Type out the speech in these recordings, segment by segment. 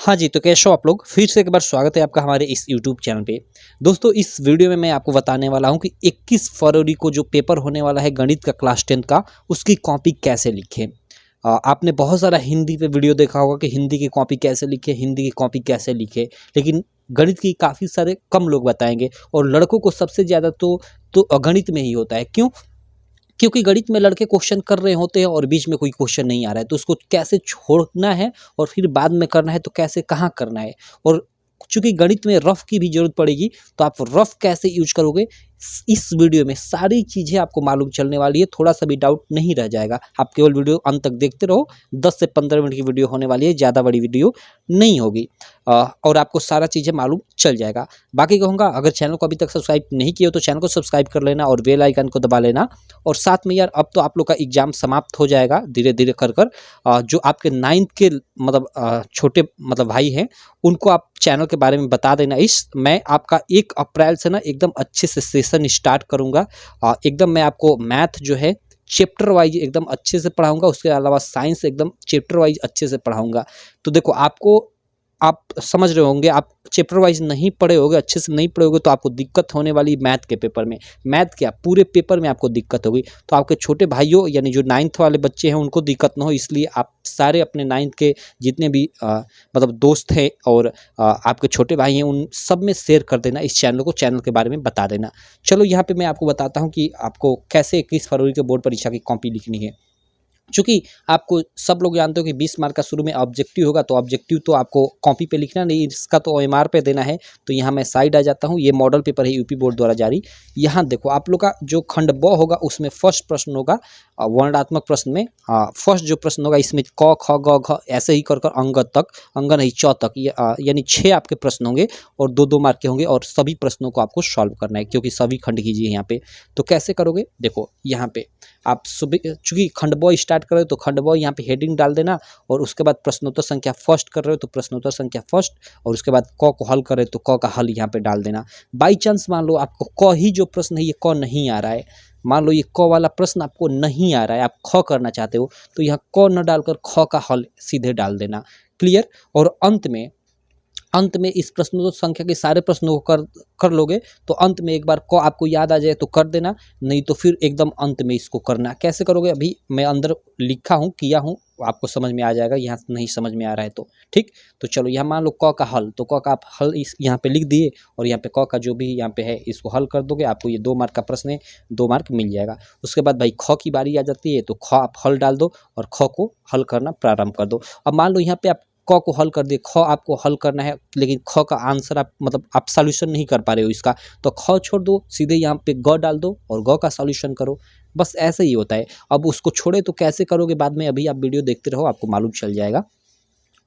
हाँ जी, तो कैसे हो आप लोग? फिर से एक बार स्वागत है आपका हमारे इस यूट्यूब चैनल पे। दोस्तों, इस वीडियो में मैं आपको बताने वाला हूँ कि 21 फरवरी को जो पेपर होने वाला है गणित का क्लास 10 का, उसकी कॉपी कैसे लिखें। आपने बहुत सारा हिंदी पे वीडियो देखा होगा कि हिंदी की कॉपी कैसे लिखें, हिंदी की कॉपी कैसे लिखें, लेकिन गणित की काफ़ी सारे कम लोग बताएँगे और लड़कों को सबसे ज़्यादा तो गणित में ही होता है। क्यों? क्योंकि गणित में लड़के क्वेश्चन कर रहे होते हैं और बीच में कोई क्वेश्चन नहीं आ रहा है, तो उसको कैसे छोड़ना है और फिर बाद में करना है तो कैसे कहाँ करना है। और चूंकि गणित में रफ की भी जरूरत पड़ेगी, तो आप रफ कैसे यूज करोगे, इस वीडियो में सारी चीज़ें आपको मालूम चलने वाली है। थोड़ा सा भी डाउट नहीं रह जाएगा। आप केवल वीडियो अंत तक देखते रहो। 10 से 15 मिनट की वीडियो होने वाली है, ज़्यादा बड़ी वीडियो नहीं होगी। और आपको सारा चीज़ें मालूम चल जाएगा। बाकी कहूँगा, अगर चैनल को अभी तक सब्सक्राइब नहीं किया हो तो चैनल को सब्सक्राइब कर लेना और बेल आइकन को दबा लेना। और साथ में यार, अब तो आप लोग का एग्जाम समाप्त हो जाएगा धीरे धीरे कर कर। जो आपके 9th के मतलब छोटे मतलब भाई हैं, उनको आप चैनल के बारे में बता देना। मैं आपका 1 अप्रैल से ना एकदम अच्छे से सेशन स्टार्ट करूँगा। एकदम मैं आपको मैथ जो है चैप्टर वाइज एकदम अच्छे से पढ़ाऊँगा। उसके अलावा साइंस एकदम चैप्टर वाइज अच्छे से पढ़ाऊँगा। तो देखो, आप समझ रहे होंगे, आप चैप्टर वाइज नहीं पढ़े होगे, अच्छे से नहीं पढ़े होगे, तो आपको दिक्कत होने वाली मैथ के पेपर में। मैथ क्या, पूरे पेपर में आपको दिक्कत होगी। तो आपके छोटे भाइयों यानी जो 9th वाले बच्चे हैं उनको दिक्कत ना हो, इसलिए आप सारे अपने 9th के जितने भी मतलब दोस्त हैं और आपके छोटे भाई हैं, उन सब में शेयर कर देना इस चैनल के बारे में बता देना। चलो, यहाँ पे मैं आपको बताता हूँ कि आपको कैसे 21 फरवरी के बोर्ड परीक्षा की कॉपी लिखनी है। चूँकि आपको सब लोग जानते हो कि 20 मार्क का शुरू में ऑब्जेक्टिव होगा, तो ऑब्जेक्टिव तो आपको कॉपी पे लिखना नहीं, इसका तो ओएमआर पे देना है। तो यहाँ मैं साइड आ जाता हूँ। ये मॉडल पेपर है यूपी बोर्ड द्वारा जारी। यहाँ देखो, आप लोग का जो खंड ब होगा उसमें फर्स्ट प्रश्न होगा वर्णनात्मक प्रश्न में। फर्स्ट जो प्रश्न होगा इसमें क ख ग घ ऐसे ही कर कर अंग नहीं च तक, यानी 6 आपके प्रश्न होंगे और 2-2 मार्क के होंगे और सभी प्रश्नों को आपको सॉल्व करना है, क्योंकि सभी खंड कीजिए यहाँ पे। तो कैसे करोगे, देखो यहाँ पे आप सुबह चूंकि खंड ब स्टार्ट कर रहे हो तो खंड ब यहाँ पे हेडिंग डाल देना। और उसके बाद प्रश्नोत्तर संख्या फर्स्ट कर रहे हो तो प्रश्नोत्तर संख्या फर्स्ट, और उसके बाद क को हल कर रहे हो तो क का हल यहाँ पे डाल देना। बाई चांस मान लो आपको क ही जो प्रश्न है ये क नहीं आ रहा है, मान लो ये क वाला प्रश्न आपको नहीं आ रहा है, आप ख करना चाहते हो, तो यहाँ क न डालकर ख का हल सीधे डाल देना। क्लियर। और अंत में इस प्रश्नोत्तर संख्या के सारे प्रश्नों को कर लोगे, तो अंत में एक बार को आपको याद आ जाए तो कर देना, नहीं तो फिर एकदम अंत में इसको करना। कैसे करोगे, अभी मैं अंदर लिखा हूँ, किया हूँ, आपको समझ में आ जाएगा। यहाँ नहीं समझ में आ रहा है तो ठीक। तो चलो, यहाँ मान लो क का हल, तो क का आप हल इस यहाँ पे लिख दिए और यहाँ पे क का जो भी यहाँ पे है इसको हल कर दोगे। आपको ये 2 मार्क का प्रश्न है, 2 मार्क मिल जाएगा। उसके बाद भाई ख की बारी आ जाती है, तो ख आप हल डाल दो और ख को हल करना प्रारंभ कर दो। अब मान लो यहाँ पे आप क को हल कर दिए, ख आपको हल करना है, लेकिन ख का आंसर आप मतलब आप सॉल्यूशन नहीं कर पा रहे हो इसका, तो ख छोड़ दो, सीधे यहाँ पे ग डाल दो और ग का सॉल्यूशन करो। बस ऐसे ही होता है। अब उसको छोड़े तो कैसे करोगे बाद में, अभी आप वीडियो देखते रहो, आपको मालूम चल जाएगा।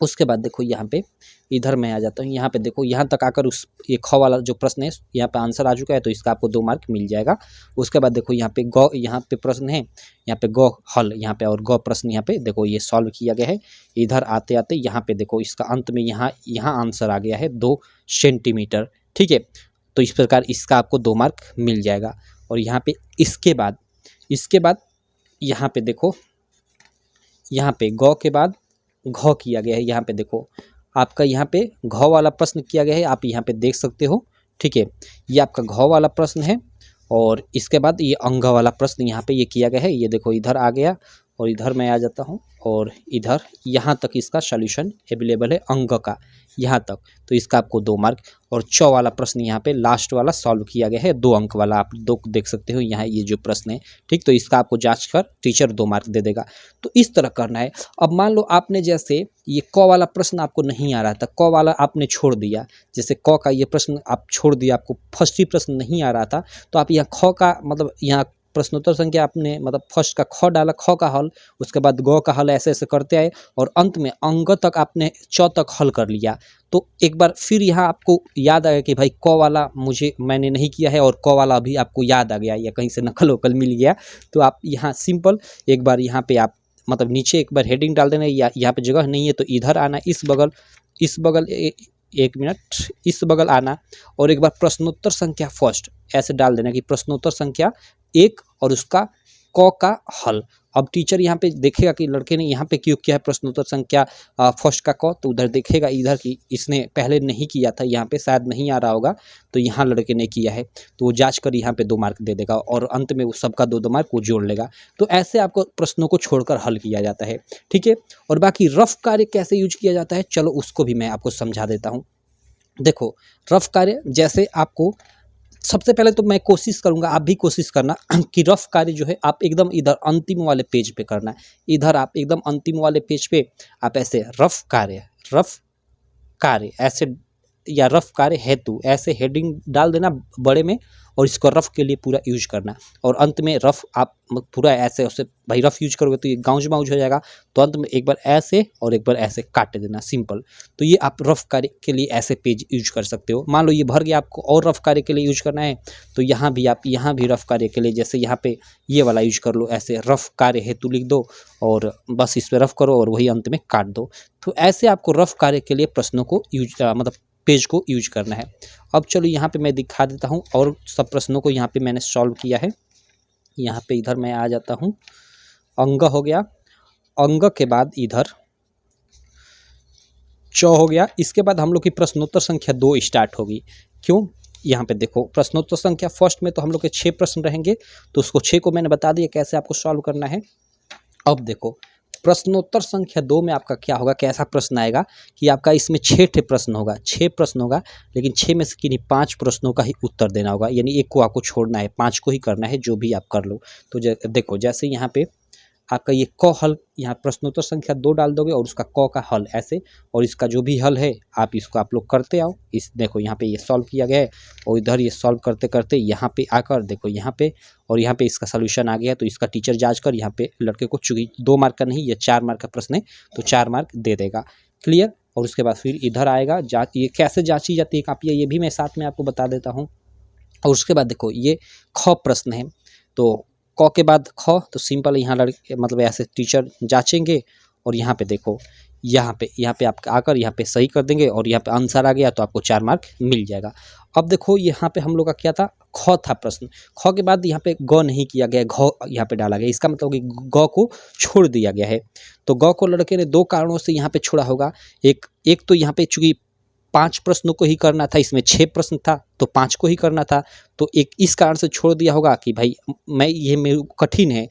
उसके बाद देखो यहाँ पे, इधर मैं आ जाता हूँ। यहाँ पे देखो, यहाँ तक आकर ये ख वाला जो प्रश्न है यहाँ पे आंसर आ चुका है, तो इसका आपको 2 मार्क मिल जाएगा। उसके बाद देखो यहाँ पे यहाँ पे प्रश्न है, यहाँ पे ग हल यहाँ पे और ग प्रश्न यहाँ पे देखो ये सॉल्व किया गया है। इधर आते आते यहाँ पे देखो इसका अंत में यहाँ आंसर आ गया है 2 सेंटीमीटर। ठीक है, तो इस प्रकार इसका आपको 2 मार्क मिल जाएगा। और यहाँ पे इसके बाद यहाँ पे देखो, यहाँ पे ग के बाद घ किया गया है। यहाँ पे देखो आपका यहाँ पे घ वाला प्रश्न किया गया है, आप यहाँ पे देख सकते हो। ठीक है, ये आपका घ वाला प्रश्न है और इसके बाद ये अंग वाला प्रश्न यहाँ पे ये किया गया है। ये देखो इधर आ गया और इधर मैं आ जाता हूँ और इधर यहाँ तक इसका सॉल्यूशन अवेलेबल है अंग का, यहाँ तक, तो इसका आपको 2 मार्क। और च वाला प्रश्न यहाँ पे लास्ट वाला सॉल्व किया गया है, 2 अंक वाला, आप 2 देख सकते हो यहाँ ये जो प्रश्न है। ठीक, तो इसका आपको जांच कर टीचर 2 मार्क दे देगा। तो इस तरह करना है। अब मान लो आपने जैसे ये क वाला प्रश्न आपको नहीं आ रहा था, क वाला आपने छोड़ दिया, जैसे क का ये प्रश्न आप छोड़ दिया, आपको फर्स्ट ही प्रश्न नहीं आ रहा था, तो आप यहाँ ख का मतलब यहाँ प्रश्नोत्तर संख्या आपने मतलब फर्स्ट का ख डाला, ख का हल, उसके बाद ग का हल, ऐसे ऐसे करते आए और अंत में अंग तक आपने च तक हल कर लिया। तो एक बार फिर यहाँ आपको याद आया कि भाई क वाला मैंने नहीं किया है और क वाला अभी आपको याद आ गया या कहीं से नकल वकल मिल गया, तो आप यहाँ सिंपल एक बार यहाँ पे आप मतलब नीचे एक बार हेडिंग डाल देना, या यहाँ पे जगह नहीं है तो इधर आना, इस बगल एक मिनट, इस बगल आना और एक बार प्रश्नोत्तर संख्या फर्स्ट ऐसे डाल देना कि प्रश्नोत्तर संख्या 1 और उसका क का हल। अब टीचर यहाँ पे देखेगा कि लड़के ने यहाँ पे क्यों किया है प्रश्नोत्तर संख्या फर्स्ट का क, तो उधर देखेगा इधर कि इसने पहले नहीं किया था, यहाँ पे शायद नहीं आ रहा होगा, तो यहाँ लड़के ने किया है, तो वो जांच कर यहाँ पे 2 मार्क दे देगा और अंत में वो सबका 2-2 मार्क वो जोड़ लेगा। तो ऐसे आपको प्रश्नों को छोड़कर हल किया जाता है, ठीक है। और बाकी रफ कार्य कैसे यूज किया जाता है, चलो उसको भी मैं आपको समझा देता हूँ। देखो रफ कार्य जैसे आपको सबसे पहले तो मैं कोशिश करूंगा, आप भी कोशिश करना कि रफ कार्य जो है आप एकदम इधर अंतिम वाले पेज पे करना है। इधर आप एकदम अंतिम वाले पेज पे आप ऐसे रफ कार्य ऐसे या रफ कार्य हेतु ऐसे हेडिंग डाल देना बड़े में, और इसको रफ के लिए पूरा यूज करना। और अंत में रफ आप पूरा ऐसे उससे भाई रफ यूज करोगे तो ये गाउज माउज हो जाएगा, तो अंत में एक बार ऐसे और एक बार ऐसे काट देना, सिंपल। तो ये आप रफ कार्य के लिए ऐसे पेज यूज कर सकते हो। मान लो ये भर गया, आपको और रफ कार्य के लिए यूज करना है तो यहाँ भी आप यहाँ भी रफ कार्य के लिए जैसे यहाँ पे ये वाला यूज कर लो, ऐसे रफ कार्य हेतु लिख दो और बस इस पर रफ करो और वही अंत में काट दो। तो ऐसे आपको रफ कार्य के लिए प्रश्नों को यूज मतलब पेज को यूज करना है। अब चलो यहाँ पे मैं दिखा देता हूँ और सब प्रश्नों को यहाँ पे मैंने सॉल्व किया है। यहाँ पे इधर मैं आ जाता हूँ, अंग हो गया, अंग के बाद इधर च हो गया। इसके बाद हम लोग की प्रश्नोत्तर संख्या 2 स्टार्ट होगी। क्यों, यहाँ पे देखो प्रश्नोत्तर संख्या फर्स्ट में तो हम लोग के 6 प्रश्न रहेंगे, तो उसको 6 को मैंने बता दिया कैसे आपको सॉल्व करना है। अब देखो प्रश्नोत्तर संख्या 2 में आपका क्या होगा, कैसा प्रश्न आएगा कि आपका इसमें 6 प्रश्न होगा, 6 प्रश्न होगा, लेकिन 6 में से किन्हीं 5 प्रश्नों का ही उत्तर देना होगा, यानी एक को आपको छोड़ना है, 5 को ही करना है, जो भी आप कर लो। तो देखो जैसे यहाँ पे आपका ये क हल, यहाँ प्रश्नोत्तर संख्या 2 डाल दोगे और उसका क का हल ऐसे, और इसका जो भी हल है आप इसको आप लोग करते आओ। इस देखो यहाँ पे ये सॉल्व किया गया है और इधर ये सॉल्व करते करते यहाँ पे आकर देखो यहाँ पे और यहाँ पे इसका सोल्यूशन आ गया है, तो इसका टीचर जांच कर यहाँ पे लड़के को, चूंकि 2 मार्क का नहीं ये 4 मार्क का प्रश्न है तो 4 मार्क दे देगा, क्लियर। और उसके बाद फिर इधर आएगा जाँच, ये कैसे जाँची जाती है कापियाँ ये भी मैं साथ में आपको बता देता हूँ। और उसके बाद देखो ये ख प्रश्न है, तो क के बाद ख, तो सिंपल यहाँ लड़के मतलब ऐसे टीचर जांचेंगे और यहाँ पे देखो यहाँ पे आप आकर यहाँ पे सही कर देंगे और यहाँ पे आंसर आ गया तो आपको 4 मार्क मिल जाएगा। अब देखो यहाँ पे हम लोग का क्या था, ख था प्रश्न, ख के बाद यहाँ पे ग नहीं किया गया, घ यहाँ पे डाला गया, इसका मतलब कि ग को छोड़ दिया गया है। तो ग को लड़के ने 2 कारणों से यहाँ पे छोड़ा होगा। एक तो यहाँ पे चूंकि 5 प्रश्नों को ही करना था, इसमें 6 प्रश्न था तो 5 को ही करना था, तो एक इस कारण से छोड़ दिया होगा कि भाई मैं ये मेरे कठिन है,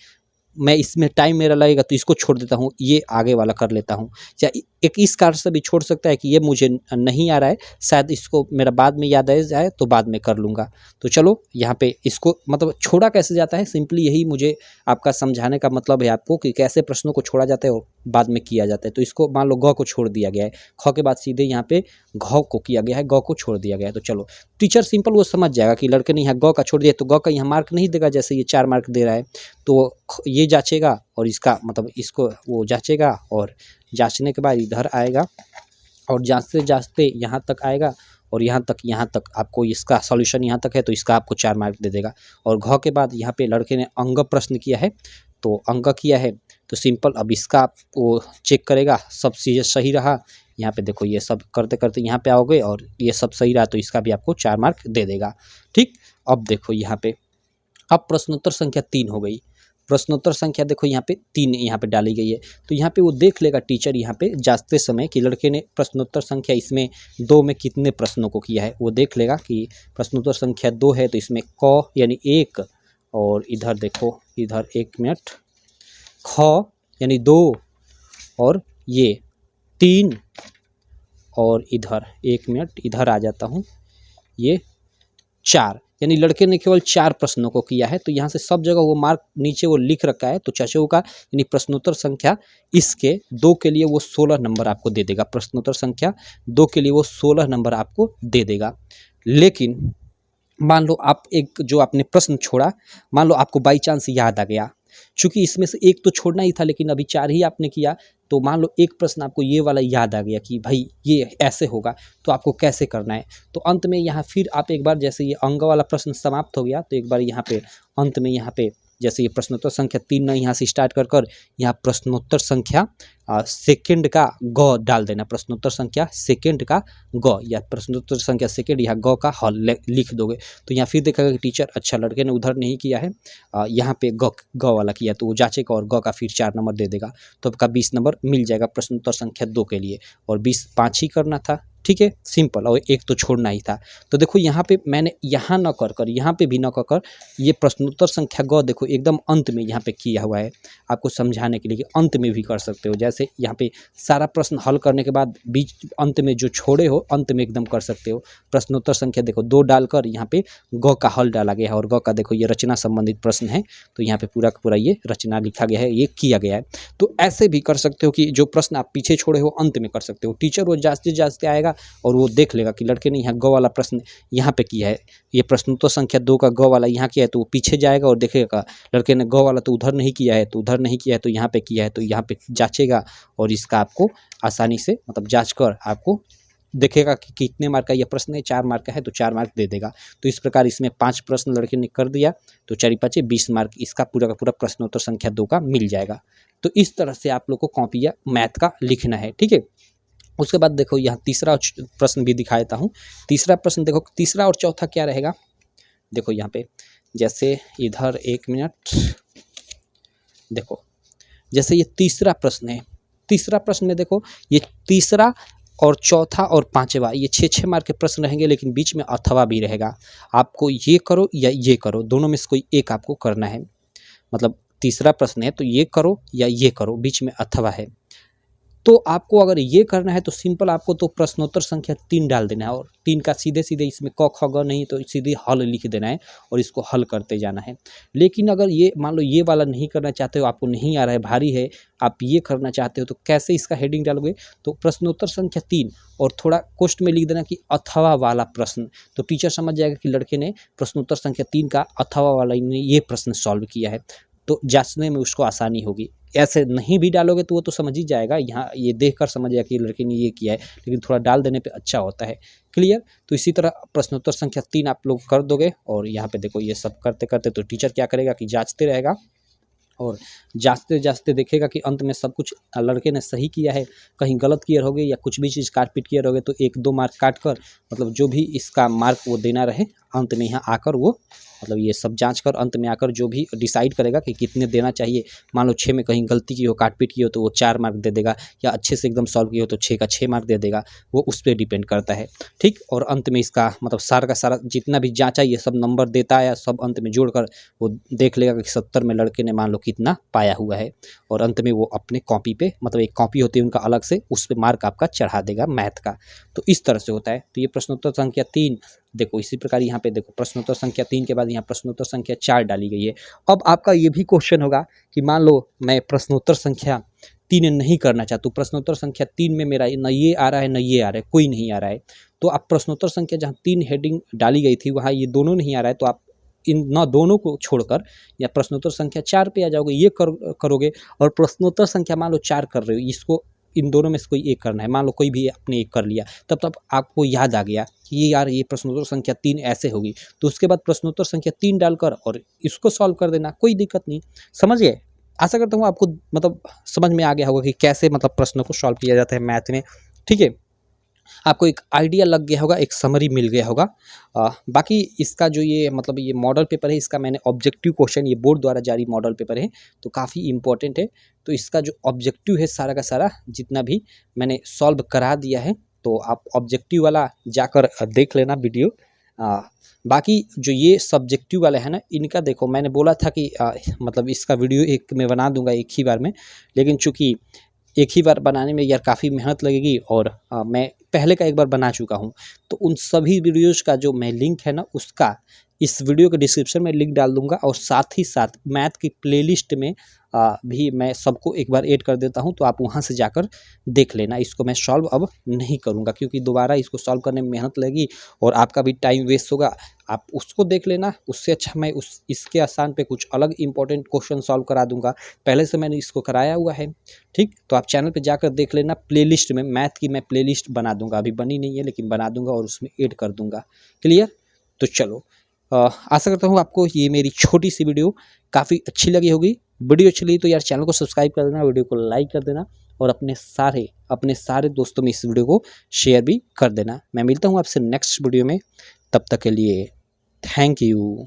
मैं इसमें टाइम मेरा लगेगा तो इसको छोड़ देता हूँ, ये आगे वाला कर लेता हूँ। या एक इस कारण से भी छोड़ सकता है कि ये मुझे नहीं आ रहा है, शायद इसको मेरा बाद में याद आ जाए तो बाद में कर लूँगा। तो चलो यहाँ पे इसको मतलब छोड़ा कैसे जाता है, सिंपली यही मुझे आपका समझाने का मतलब है आपको कि कैसे प्रश्नों को छोड़ा जाता है और बाद में किया जाता है। तो इसको मान लो ग को छोड़ दिया गया है, ख के बाद सीधे यहाँ पे घ को किया गया है, ग को छोड़ दिया गया है। तो चलो टीचर सिंपल वो समझ जाएगा कि लड़के ने यहाँ ग का छोड़ दिया, तो ग का यहाँ मार्क नहीं देगा, जैसे ये 4 मार्क दे रहा है तो ये जांचेगा और इसका मतलब इसको वो जांचेगा और जांचने के बाद इधर आएगा और जांचते जांचते यहाँ तक आएगा और यहाँ तक आपको इसका सॉल्यूशन यहाँ तक है तो इसका आपको 4 मार्क दे देगा। और घ के बाद यहाँ पे लड़के ने अंग प्रश्न किया है, तो अंग किया है तो सिंपल अब इसका वो चेक करेगा, सब चीज़ें सही रहा, यहाँ पे देखो ये सब करते करते यहाँ पे आओगे और ये सब सही रहा तो इसका भी आपको 4 मार्क दे देगा, ठीक। अब देखो यहाँ पे अब प्रश्नोत्तर संख्या 3 हो गई। प्रश्नोत्तर संख्या देखो यहाँ पे 3 यहाँ पे डाली गई है, तो यहाँ पे वो देख लेगा टीचर यहाँ पे जांचते समय कि लड़के ने प्रश्नोत्तर संख्या इसमें 2 में कितने प्रश्नों को किया है। वो देख लेगा कि प्रश्नोत्तर संख्या 2 है तो इसमें क यानी 1 और इधर देखो इधर 1 मिनट ख यानी 2 और ये 3 और इधर 1 मिनट इधर आ जाता हूँ ये 4, यानी लड़के ने केवल 4 प्रश्नों को किया है। तो यहाँ से सब जगह वो मार्क नीचे वो लिख रखा है, तो चाचा का यानी प्रश्नोत्तर संख्या इसके 2 के लिए वो 16 नंबर आपको दे देगा, प्रश्नोत्तर संख्या 2 के लिए वो 16 नंबर आपको दे देगा। लेकिन मान लो आप एक जो आपने प्रश्न छोड़ा, मान लो आपको बाई चांस याद आ गया, चूंकि इसमें से एक तो छोड़ना ही था लेकिन अभी 4 ही आपने किया, तो मान लो एक प्रश्न आपको ये वाला याद आ गया कि भाई ये ऐसे होगा, तो आपको कैसे करना है। तो अंत में यहाँ फिर आप एक बार जैसे ये अंग वाला प्रश्न समाप्त हो गया तो एक बार यहाँ पे अंत में यहाँ पे जैसे ये प्रश्नोत्तर संख्या 3 ना यहाँ से स्टार्ट कर कर यहाँ प्रश्नोत्तर संख्या सेकंड का ग डाल देना, प्रश्नोत्तर संख्या सेकंड का ग या प्रश्नोत्तर संख्या सेकंड यहाँ ग का हल लिख दोगे तो यहाँ फिर देखेगा कि टीचर अच्छा लड़के ने उधर नहीं किया है, यहाँ पे ग वाला किया तो वो जांचेगा और ग का फिर 4 नंबर दे देगा, तो आपका 20 नंबर मिल जाएगा प्रश्नोत्तर संख्या 2 के लिए। और 20 5 ही करना था, ठीक है, सिंपल, और एक तो छोड़ना ही था। तो देखो यहाँ पे मैंने यहाँ न कर कर यहाँ पे भी न कर कर ये प्रश्नोत्तर संख्या ग देखो एकदम अंत में यहाँ पे किया हुआ है आपको समझाने के लिए कि अंत में भी कर सकते हो। जैसे यहाँ पे सारा प्रश्न हल करने के बाद बीच अंत में जो छोड़े हो अंत में एकदम कर सकते हो। प्रश्नोत्तर संख्या देखो 2 डालकर यहाँ पे ग का हल डाला गया है और ग का देखो ये रचना संबंधित प्रश्न है तो यहाँ पे पूरा का पूरा ये रचना लिखा गया है, ये किया गया है। तो ऐसे भी कर सकते हो कि जो प्रश्न आप पीछे छोड़े हो अंत में कर सकते हो। टीचर वो जांचते जांचते आएगा और वो देख लेगा कि लड़के ने यहाँ ग वाला प्रश्न यहाँ पे किया है, ये प्रश्नोत्तर संख्या 2 का ग वाला यहाँ किया है, तो वो पीछे जाएगा और देखेगा लड़के ने ग वाला तो उधर नहीं किया है, तो उधर नहीं किया है तो यहाँ पे किया है, तो यहाँ पे जांचेगा और इसका आपको आसानी से मतलब जांच कर आपको देखेगा कि कितने मार्क का यह प्रश्न है, 4 मार्क का है तो 4 मार्क दे देगा। तो इस प्रकार इसमें 5 प्रश्न लड़के ने कर दिया तो 4 5 20 मार्क इसका पूरा का पूरा प्रश्नोत्तर संख्या 2 का मिल जाएगा। तो इस तरह से आप लोग को कॉपी या मैथ का लिखना है, ठीक है। उसके बाद देखो यहाँ तीसरा प्रश्न भी दिखा देता हूँ। तीसरा प्रश्न देखो, तीसरा और चौथा क्या रहेगा, देखो यहाँ पे जैसे इधर 1 मिनट, देखो जैसे ये तीसरा प्रश्न है, तीसरा प्रश्न में देखो ये तीसरा और चौथा और पांचवा ये 6-6 मार्क के प्रश्न रहेंगे, लेकिन बीच में अथवा भी रहेगा। आपको ये करो या ये करो, दोनों में से कोई एक आपको करना है। मतलब तीसरा प्रश्न है तो ये करो या ये करो, बीच में अथवा है। तो आपको अगर ये करना है तो सिंपल आपको तो प्रश्नोत्तर संख्या 3 डाल देना है और 3 का सीधे सीधे इसमें क ख ग नहीं तो सीधे हल लिख देना है और इसको हल करते जाना है। लेकिन अगर ये मान लो ये वाला नहीं करना चाहते हो, आपको नहीं आ रहा है, भारी है, आप ये करना चाहते हो तो कैसे इसका हेडिंग डालोगे, तो प्रश्नोत्तर संख्या 3 और थोड़ा कोष्ट में लिख देना कि अथवा वाला प्रश्न, तो टीचर समझ जाएगा कि लड़के ने प्रश्नोत्तर संख्या 3 का अथवा वाला ने ये प्रश्न सॉल्व किया है, तो जांचने में उसको आसानी होगी। ऐसे नहीं भी डालोगे तो वो तो समझ ही जाएगा, यहाँ ये देखकर समझ जाएगा कि लड़के ने ये किया है, लेकिन थोड़ा डाल देने पे अच्छा होता है। क्लियर। तो इसी तरह प्रश्नोत्तर संख्या 3 आप लोग कर दोगे और यहाँ पे देखो ये सब करते करते तो टीचर क्या करेगा कि जांचते रहेगा और जांचते जांचते देखेगा कि अंत में सब कुछ लड़के ने सही किया है, कहीं गलत किया होगे या कुछ भी चीज़ काट पीट किया होगे तो 1-2 मार्क काट कर मतलब जो भी इसका मार्क वो देना रहे अंत में यहाँ आकर वो मतलब ये सब जांच कर अंत में आकर जो भी डिसाइड करेगा कि कितने देना चाहिए। मान लो 6 में कहीं गलती की हो, काट पीट की हो तो वो 4 मार्क दे देगा, या अच्छे से एकदम सॉल्व की हो तो 6 का 6 मार्क दे देगा, वो उस पर डिपेंड करता है। ठीक। और अंत में इसका मतलब सारा का सारा जितना भी जांचा ये सब नंबर देता है, सब अंत में जोड़कर वो देख लेगा कि 70 में लड़के ने मान लो कितना पाया हुआ है, और अंत में वो अपने कॉपी पे मतलब एक कॉपी होती है उनका अलग से, उस पर मार्क आपका चढ़ा देगा मैथ का। तो इस तरह से होता है। तो ये प्रश्नोत्तर संख्या 3 देखो इसी प्रकार यहाँ पे देखो प्रश्नोत्तर संख्या 3 के बाद यहाँ प्रश्नोत्तर संख्या 4 डाली गई है। अब आपका ये भी क्वेश्चन होगा कि मान लो मैं प्रश्नोत्तर संख्या 3 नहीं करना चाहता, तो प्रश्नोत्तर संख्या 3 में मेरा न ये आ रहा है न ये आ रहा है, कोई नहीं आ रहा है, तो आप प्रश्नोत्तर संख्या जहाँ 3 हेडिंग डाली गई थी वहाँ ये दोनों नहीं आ रहा है, तो आप इन न दोनों को छोड़कर या प्रश्नोत्तर संख्या 4 पे आ जाओगे, ये करोगे। और प्रश्नोत्तर संख्या मान लो 4 कर रहे हो, इसको इन दोनों में से कोई एक करना है, मान लो कोई भी आपने एक कर लिया, तब आपको याद आ गया कि ये यार ये प्रश्नोत्तर संख्या 3 ऐसे होगी, तो उसके बाद प्रश्नोत्तर संख्या 3 डालकर और इसको सॉल्व कर देना, कोई दिक्कत नहीं। समझ गए? आशा करता हूँ आपको मतलब समझ में आ गया होगा कि कैसे मतलब प्रश्नों को सॉल्व किया जाता है मैथ में। ठीक है, आपको एक आइडिया लग गया होगा, एक समरी मिल गया होगा। बाकी इसका जो ये मतलब ये मॉडल पेपर है, इसका मैंने ऑब्जेक्टिव क्वेश्चन, ये बोर्ड द्वारा जारी मॉडल पेपर है तो काफ़ी इंपॉर्टेंट है, तो इसका जो ऑब्जेक्टिव है सारा का सारा जितना भी मैंने सॉल्व करा दिया है, तो आप ऑब्जेक्टिव वाला जाकर देख लेना वीडियो। बाकी जो ये सब्जेक्टिव वाले हैं ना, इनका देखो मैंने बोला था कि मतलब इसका वीडियो एक मैं बना दूंगा एक ही बार में, लेकिन चूँकि एक ही बार बनाने में यार काफ़ी मेहनत लगेगी और मैं पहले का एक बार बना चुका हूँ, तो उन सभी वीडियोज़ का जो मैं लिंक है ना उसका इस वीडियो के डिस्क्रिप्शन में लिंक डाल दूंगा, और साथ ही साथ मैथ की प्लेलिस्ट में भी मैं सबको एक बार ऐड कर देता हूं, तो आप वहां से जाकर देख लेना। इसको मैं सॉल्व अब नहीं करूंगा क्योंकि दोबारा इसको सॉल्व करने में मेहनत लगेगी और आपका भी टाइम वेस्ट होगा। आप उसको देख लेना, उससे अच्छा मैं इसके आसान पे कुछ अलग इंपॉर्टेंट क्वेश्चन सॉल्व करा दूंगा, पहले से मैंने इसको कराया हुआ है। ठीक, तो आप चैनल पे जाकर देख लेना, प्लेलिस्ट में मैथ की मैं प्लेलिस्ट बना दूंगा, अभी बनी नहीं है लेकिन बना दूंगा और उसमें ऐड कर दूंगा। क्लियर? तो चलो आशा करता हूँ आपको ये मेरी छोटी सी वीडियो काफ़ी अच्छी लगी होगी। वीडियो अच्छी लगी तो यार चैनल को सब्सक्राइब कर देना, वीडियो को लाइक कर देना और अपने सारे दोस्तों में इस वीडियो को शेयर भी कर देना। मैं मिलता हूँ आपसे नेक्स्ट वीडियो में, तब तक के लिए थैंक यू।